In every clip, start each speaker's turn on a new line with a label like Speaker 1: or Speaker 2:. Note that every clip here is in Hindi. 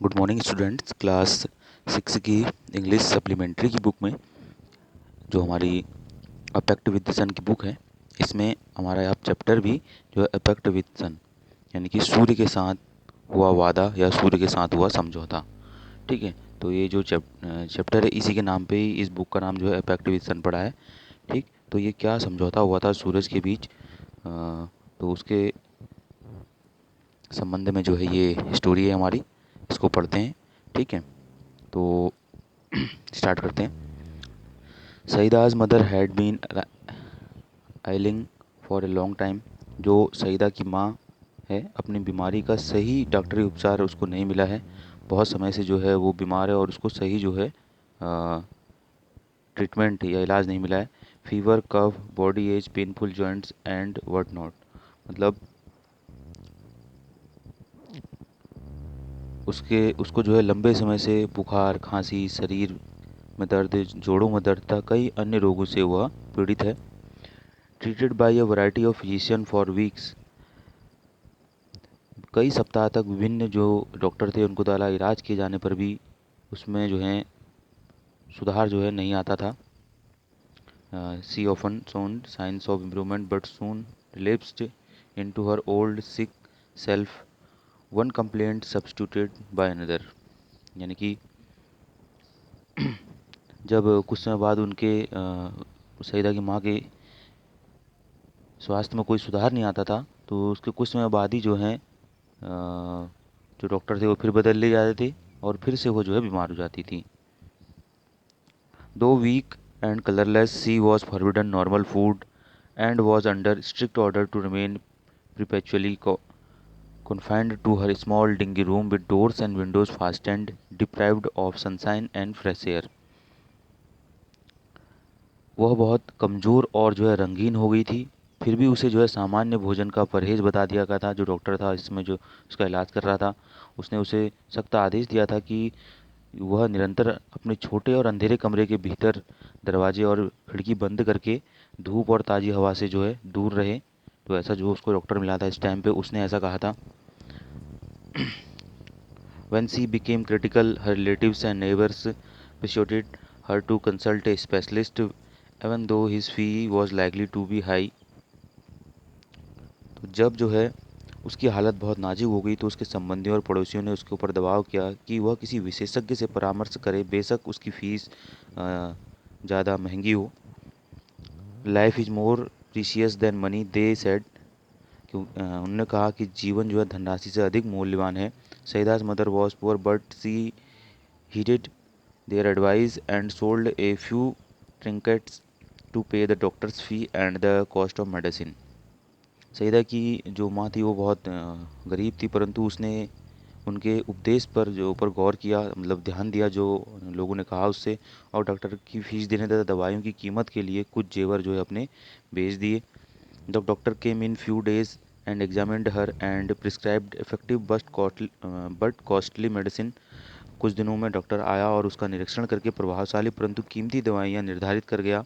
Speaker 1: Good morning students. क्लास 6 की इंग्लिश सप्लीमेंट्री की बुक में जो हमारी अपेक्ट विद द सन की बुक है, इसमें हमारा आप चैप्टर भी जो है अपेक्ट विद सन, यानी कि सूर्य के साथ हुआ वादा या सूर्य के साथ हुआ समझौता। ठीक है, तो ये जो चैप्टर है इसी के नाम पे ही इस बुक का नाम जो है अपेक्ट विद सन पड़ा है। ठीक, तो ये क्या समझौता हुआ था सूरज के बीच, तो उसके संबंध में जो है ये स्टोरी है हमारी, इसको पढ़ते हैं। ठीक है, तो स्टार्ट करते हैं। Saida's mother had been ailing for a long time. जो सईदा की माँ है, अपनी बीमारी का सही डॉक्टरी उपचार उसको नहीं मिला है। बहुत समय से जो है वो बीमार है और उसको सही जो है ट्रीटमेंट या इलाज नहीं मिला है। Fever, cough, body ache, painful joints and what not. मतलब उसको जो है लंबे समय से बुखार, खांसी, शरीर में दर्द, जोड़ों में दर्द था, कई अन्य रोगों से वह पीड़ित है। Treated by a variety of physician for weeks. कई सप्ताह तक विभिन्न जो डॉक्टर थे उनको द्वारा इलाज किए जाने पर भी उसमें जो है सुधार जो है नहीं आता था। She often shown signs of improvement but soon relapsed into her old sick self, one complaint substituted by another. यानी कि जब कुछ समय बाद उनके सईदा की माँ के स्वास्थ्य में कोई सुधार नहीं आता था, तो उसके कुछ समय बाद ही जो है जो डॉक्टर थे वो फिर बदल ले जाते थे और फिर से वो जो है बीमार हो जाती थी। Too weak and colourless, she was forbidden normal food and was under strict order to remain perpetually confined to her small dingy room with doors and windows fastened, deprived of sunshine and fresh air। वह बहुत कमज़ोर और जो है रंगीन हो गई थी। फिर भी उसे जो है सामान्य भोजन का परहेज़ बता दिया गया था। जो डॉक्टर था इसमें जो उसका इलाज कर रहा था, उसने उसे सख्त आदेश दिया था कि वह निरंतर अपने छोटे और अंधेरे कमरे के भीतर दरवाजे और खिड़की बंद करके धूप और ताज़ी हवा से जो है दूर रहे। तो ऐसा जो उसको डॉक्टर मिला था इस टाइम पे, उसने ऐसा कहा था। When she became critical, her relatives and neighbors persuaded her to consult a specialist, even though his fee was likely to be high। तो जब जो है उसकी हालत बहुत नाजुक हो गई तो उसके संबंधियों और पड़ोसियों ने उसके ऊपर दबाव किया कि वह किसी विशेषज्ञ से परामर्श करे, बेशक उसकी फ़ीस ज़्यादा महंगी हो। Life is more precious than money, they said. उन्होंने कहा कि जीवन जो है धनराशि से अधिक मूल्यवान है। Saida's mother was poor but she heeded their advice and sold a few trinkets to pay the doctor's fee and the cost of medicine। Saeeda की जो माँ थी वो बहुत गरीब थी, परंतु उसने उनके उपदेश पर जो ऊपर गौर किया, मतलब ध्यान दिया जो लोगों ने कहा उससे, और डॉक्टर की फीस देने तथा दवाइयों की कीमत के लिए कुछ जेवर जो है अपने बेच दिए। The doctor came in few days and examined her and prescribed effective but costly medicine. कुछ दिनों में डॉक्टर आया और उसका निरीक्षण करके प्रभावशाली परंतु कीमती दवाइयाँ निर्धारित कर गया।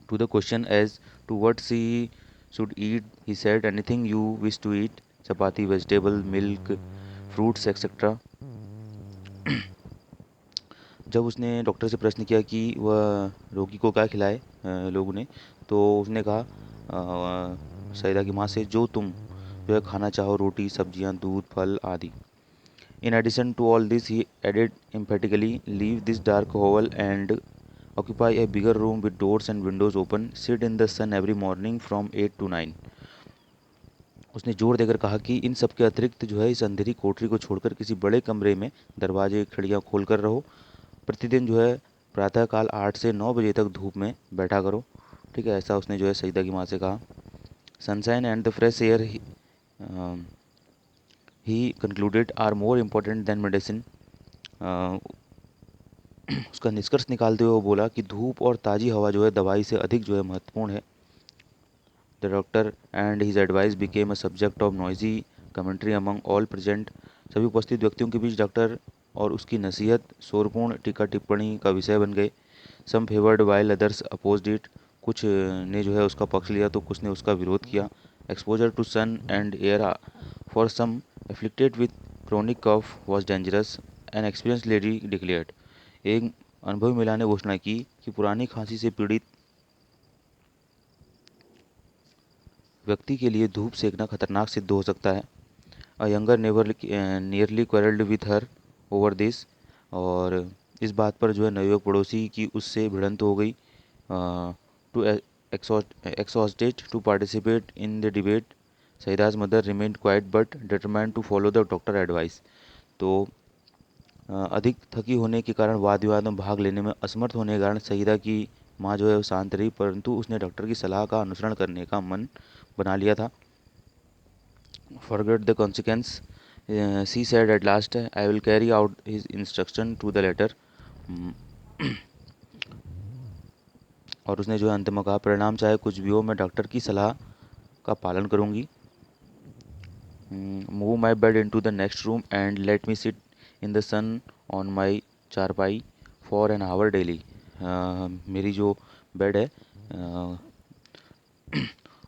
Speaker 1: To the question as to what she should eat, he said anything you wish to eat, chapati, vegetable, milk, fruits et cetera. जब उसने डॉक्टर से प्रश्न किया कि वह रोगी को क्या खिलाए, लोगों ने, तो उसने कहा सईदा की माँ से, जो तुम जो है खाना चाहो, रोटी, सब्जियाँ, दूध, फल आदि। In addition to all this, he added emphatically, leave this dark hovel and occupy a bigger room with doors and windows open. Sit in the sun every morning from 8 to 9। उसने जोर देकर कहा कि इन सब के अतिरिक्त जो है इस अंधेरी कोठरी को छोड़कर किसी बड़े कमरे में दरवाजे खिड़कियाँ खोल कर रहो। प्रतिदिन जो है प्रातःकाल 8 से 9 बजे तक धूप में बैठा करो। ठीक है, ऐसा उसने जो है सईदा की माँ से कहा। Sunshine and the fresh air, he concluded, are more important than medicine. उसका निष्कर्ष निकालते हुए वो बोला कि धूप और ताज़ी हवा जो है दवाई से अधिक जो है महत्वपूर्ण है। The doctor and his advice became a subject of noisy commentary among all present. सभी उपस्थित व्यक्तियों के बीच डॉक्टर और उसकी नसीहत शोरपूर्ण टीका टिप्पणी का विषय बन गए। Some favoured while others opposed it. कुछ ने जो है उसका पक्ष लिया तो कुछ ने उसका विरोध किया। Exposure to sun and air for some afflicted with chronic cough was dangerous, an experienced lady declared. एक अनुभवी महिला ने घोषणा की कि पुरानी खांसी से पीड़ित व्यक्ति के लिए धूप सेकना खतरनाक सिद्ध हो सकता है. A younger neighbour nearly quarrelled with her over this. और इस बात पर जो है नवयुवक पड़ोसी की उससे भिड़ंत हो गई. Too exhausted to participate in the debate, Sahida's mother remained quiet but determined to follow the doctor advice. तो अधिक थकी होने के कारण वाद विवाद में भाग लेने में असमर्थ होने के कारण सईदा की माँ जो है वो शांत रही, परंतु उसने डॉक्टर की सलाह का अनुसरण करने का मन बना लिया था. Forget the consequence, she said at last. I will carry out his instruction to the letter. और उसने जो है अंत में कहा, परिणाम चाहे कुछ भी हो, मैं डॉक्टर की सलाह का पालन करूंगी. Move my bed into the next room and let me sit in the sun on my charpai for an hour daily. मेरी जो बेड है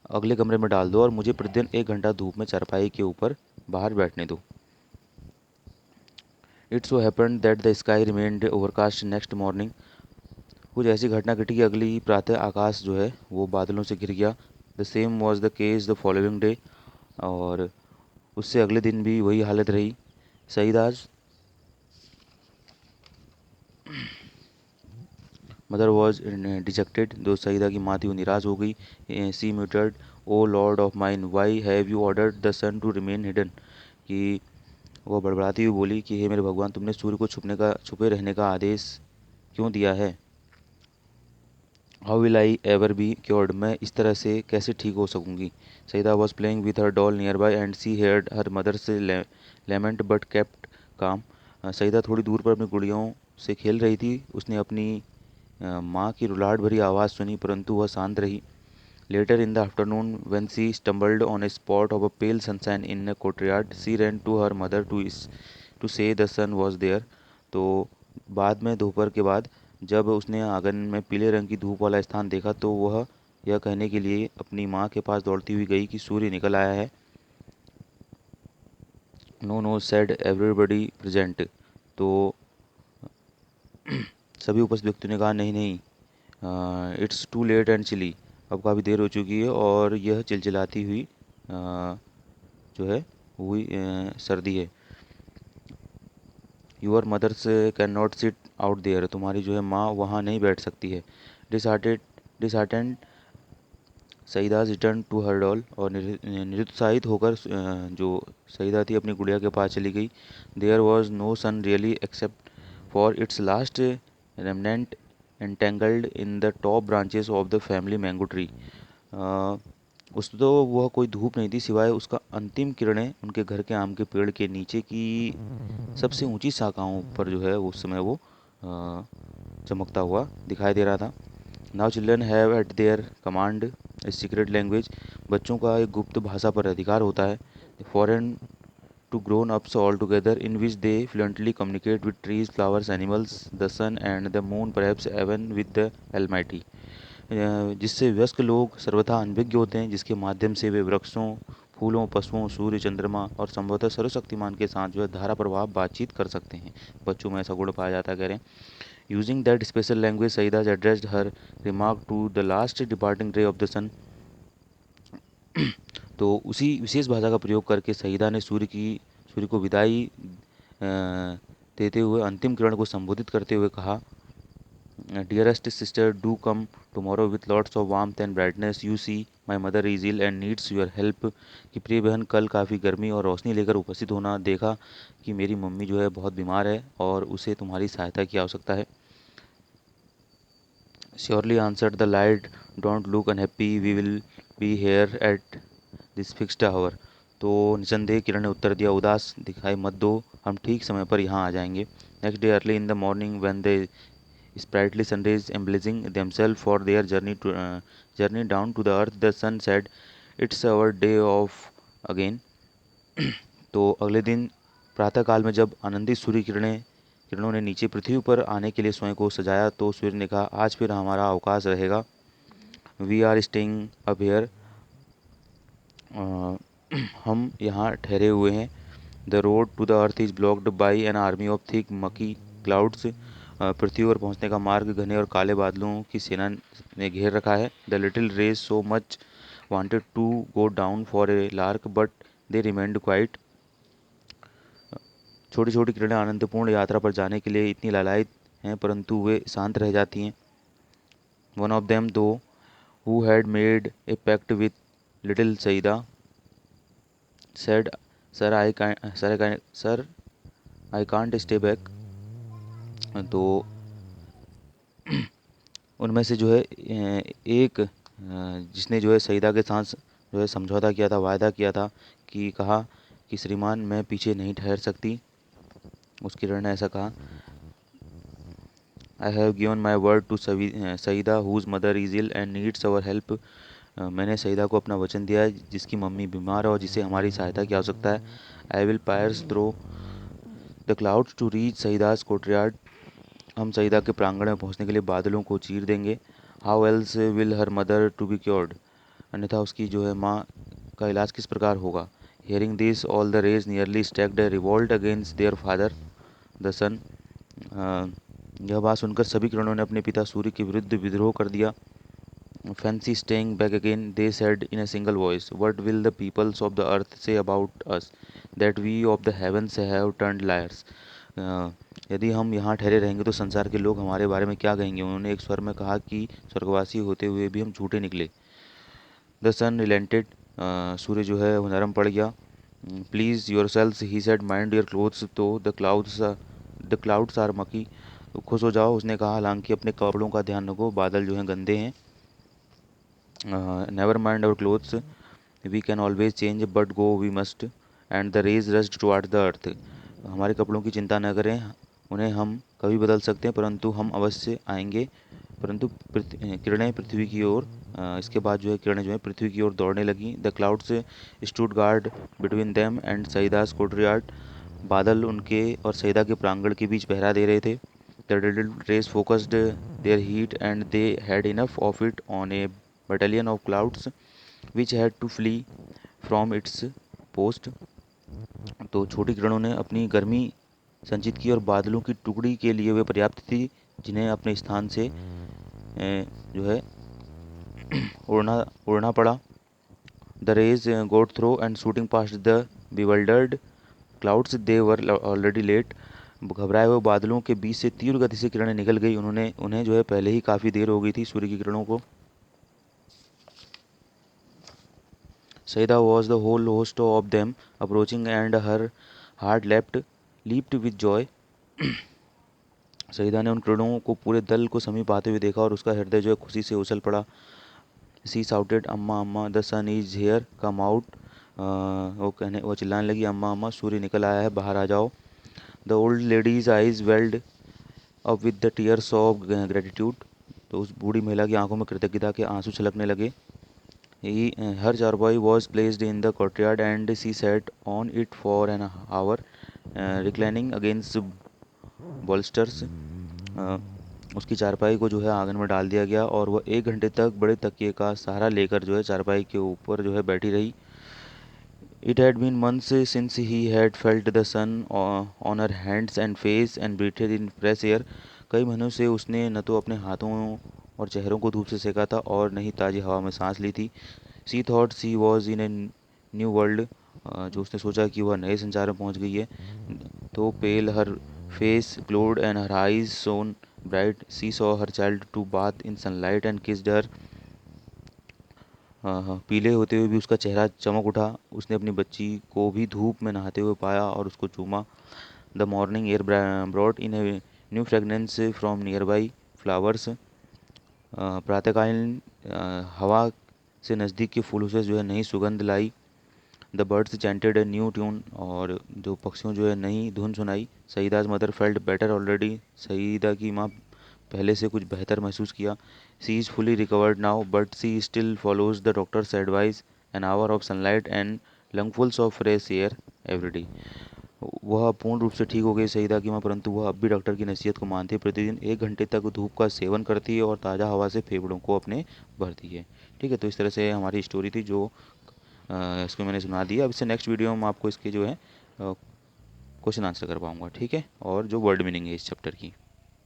Speaker 1: अगले कमरे में डाल दो और मुझे प्रतिदिन 1 घंटा धूप में चारपाई के ऊपर बाहर बैठने दो. It so happened that the sky remained overcast next morning. कुछ ऐसी घटना घटी कि अगली प्रातः आकाश जो है वो बादलों से घिर गया. The same was the case the following day. और उससे अगले दिन भी वही हालत रही. Saida's mother was dejected. जो सईदा की माँ थी वो निराश हो गई. She muttered, O lord of mine, why have you ordered the sun to remain hidden. कि वो बड़बड़ाती हुई बोली कि हे मेरे भगवान, तुमने सूर्य को छुपे रहने का आदेश क्यों दिया है. How will I ever be cured. मैं इस तरह से कैसे ठीक हो सकूंगी. Saida was playing with her doll nearby and she heard her mother say lament but kept काम. सईदा थोड़ी दूर पर अपनी गुड़ियों से खेल रही थी. उसने अपनी माँ की रुलाहट भरी आवाज़ सुनी, परंतु वह शांत रही. Later in the afternoon when she stumbled on a spot of a pale sunshine in a courtyard, she ran to her mother to say the sun was there. तो बाद में दोपहर के बाद जब उसने आंगन में पीले रंग की धूप वाला स्थान देखा तो वह यह कहने के लिए अपनी माँ के पास दौड़ती हुई गई कि सूर्य निकल आया है. No no said everybody present. तो सभी उपस्थित व्यक्तियों ने कहा नहीं नहीं, it's too late and chilly. अब काफ़ी देर हो चुकी है और यह चिलचिलाती हुई जो है हुई सर्दी है. Your mother's can not sit out there. तुम्हारी जो है माँ वहाँ नहीं बैठ सकती है. Disheartened Saida's return to her doll. और निरुत्साहित होकर जो सईदा थी अपनी गुड़िया के पास चली गई. There was no sun really except for its last remnant entangled in the top branches of the family mango tree. उस तो वह कोई धूप नहीं थी सिवाय उसका अंतिम किरणें उनके घर के आम के पेड़ के नीचे की सबसे ऊंची शाखाओं पर जो है उस समय वो चमकता हुआ दिखाई दे रहा था. Now children have at their command a secret language. बच्चों का एक गुप्त भाषा पर अधिकार होता है. Foreign to grown ups altogether in which they fluently communicate with trees, flowers, animals, the sun and the moon, perhaps even with the almighty. जिससे वयस्क लोग सर्वथा अनभिज्ञ होते हैं, जिसके माध्यम से वे वृक्षों, फूलों, पशुओं, सूर्य, चंद्रमा और संभवतः सर्वशक्तिमान के साथ जो है धारा प्रवाह बातचीत कर सकते हैं. बच्चों में ऐसा गुण पाया जाता है कह रहे हैं. Using that special language Saida addressed her remark to the last departing ray of the sun. तो उसी विशेष भाषा का प्रयोग करके सईदा ने सूर्य को विदाई देते हुए अंतिम किरण को संबोधित करते हुए कहा, dearest sister, do come tomorrow with lots of warmth and brightness. You see my mother is ill and needs your help. कि प्रिय बहन, कल काफ़ी गर्मी और रोशनी लेकर उपस्थित होना. देखा कि मेरी मम्मी जो है बहुत बीमार है और उसे तुम्हारी सहायता की आवश्यकता है. Surely answered the light, don't look unhappy, we will be here at this fixed hour. तो निसंदेह किरण ने उत्तर दिया, उदास दिखाई मत दो, हम ठीक समय पर यहाँ आ जाएंगे. Next day early in the morning when the sprightly sun rays emblazing themselves for their journey down to the earth, the sun said, it's our day off again. तो अगले दिन प्रातःकाल में जब आनंदित सूर्य किरणों ने नीचे पृथ्वी पर आने के लिए स्वयं को सजाया तो सूर्य ने कहा, आज फिर हमारा अवकाश रहेगा. We are staying up here. हम यहाँ ठहरे हुए हैं. The road to the earth is blocked by an army of thick murky clouds. पृथ्वी पर पहुंचने का मार्ग घने और काले बादलों की सेना ने घेर रखा है। The little rays so much wanted to go down for a lark but they remained quiet. छोटी छोटी किरणें आनंदपूर्ण यात्रा पर जाने के लिए इतनी लालायित हैं, परंतु वे शांत रह जाती हैं। One of them though who had made a pact with little Saida said, sir I can't stay back. तो उनमें से जो है एक जिसने जो है सईदा के साथ जो है समझौता किया था, वायदा किया था, कि कहा कि श्रीमान मैं पीछे नहीं ठहर सकती। उस किरण ने ऐसा कहा, I have given my word to Saida whose mother is ill and needs our help. मैंने सईदा को अपना वचन दिया है जिसकी मम्मी बीमार है और जिसे हमारी सहायता की आवश्यकता है। I will pierce through the clouds to reach Saida's courtyard. हम सईदा के प्रांगण में पहुंचने के लिए बादलों को चीर देंगे। How else will her mother to be cured. अन्यथा उसकी जो है माँ का इलाज किस प्रकार होगा। Hearing this all the rays nearly staged revolt against their father the sun. यह बात सुनकर सभी किरणों ने अपने पिता सूर्य के विरुद्ध विद्रोह कर दिया। Fancy staying back again they said in a single voice, what will the peoples of the earth say about us that we of the heavens have turned liars. यदि हम यहाँ ठहरे रहेंगे तो संसार के लोग हमारे बारे में क्या कहेंगे। उन्होंने एक स्वर में कहा कि स्वर्गवासी होते हुए भी हम झूठे निकले। द सन रिलेंटेड। सूर्य जो है वो नरम पड़ गया। Please yourselves he said, mind your clothes though the clouds are murky. खुश हो जाओ, उसने कहा, हालांकि अपने कपड़ों का ध्यान रखो, बादल जो हैं गंदे हैं। Never mind our clothes we can always change but go we must and the rays rushed toward the earth. हमारे कपड़ों की चिंता न करें, उन्हें हम कभी बदल सकते हैं, परंतु हम अवश्य आएंगे। परंतु किरणें पृथ्वी की ओर इसके बाद जो है किरणें जो है पृथ्वी की ओर दौड़ने लगी। The clouds stood guard between them and Saida's courtyard. बादल उनके और सईदा के प्रांगण के बीच पहरा दे रहे थे। The little rays focused their heat and they had enough of it on a battalion of clouds which had to flee from its post। तो छोटी किरणों ने अपनी गर्मी संचित की और बादलों की टुकड़ी के लिए वे पर्याप्त थी, जिन्हें अपने स्थान से जो है उड़ना उड़ना पड़ा। The rays got through and shooting past the bewildered clouds they were already late. घबराए हुए बादलों के बीच से तीव्र गति से किरणें निकल गई। उन्हें जो है पहले ही काफ़ी देर हो गई थी सूर्य की किरणों को। Saida was the whole host of them approaching and her heart leaped with joy। Saeeda ने उन किरणों को पूरे दल को समीप आते हुए देखा और उसका हृदय जो है खुशी से उछल पड़ा। सी साउटेड, अम्मा अम्मा the sun is here come out. वो चिल्लाने लगी, अम्मा अम्मा सूर्य निकल आया है, बाहर आ जाओ। The old ladies eyes weld up with the tears of gratitude. तो उस बूढ़ी महिला की आंखों में कृतज्ञता के आंसू छलकने लगे। Her charpoy was placed in the courtyard and she sat on it for an hour, reclining against bolsters। उसकी चारपाई को जो है आंगन में डाल दिया गया और वह 1 घंटे तक बड़े तकिए का सहारा लेकर जो है चारपाई के ऊपर जो है बैठी रही। It had been months since he had felt the sun on her hands and face and breathed in fresh air। कई महीनों से उसने न तो अपने हाथों और चेहरों को धूप से सेका था और न ही ताज़ी हवा में सांस ली थी। She thought she was in a new world. जो उसने सोचा कि वह नए संसार में पहुंच गई है। तो पेल हर face glowed and her eyes shone bright, she saw her child to bath in sunlight and kissed her। पीले होते हुए भी उसका चेहरा चमक उठा। उसने अपनी बच्ची को भी धूप में नहाते हुए पाया और उसको चूमा। The morning air brought in a new fragrance from near by flowers. प्रातःकालीन हवा से नज़दीक के फूलों से जो है नई सुगंध लाई। The birds chanted a new tune. और जो पक्षियों जो है नई धुन सुनाई। Saida's mother felt better already. Saida की माँ पहले से कुछ बेहतर महसूस किया। She is fully recovered now but she still follows the doctor's advice, an hour of sunlight and lungfuls of fresh air every day. वह पूर्ण रूप से ठीक हो गई सईदा की माँ, परंतु वह अब भी डॉक्टर की नसीहत को मानती है। प्रतिदिन 1 घंटे तक धूप का सेवन करती है और ताज़ा हवा से फेफड़ों को अपने भरती है। ठीक है, तो इस तरह से हमारी स्टोरी थी जो इसको मैंने सुना दिया। अब इससे नेक्स्ट वीडियो में आपको इसके जो है क्वेश्चन आंसर कर पाऊँगा, ठीक है, और जो वर्ड मीनिंग है इस चैप्टर की।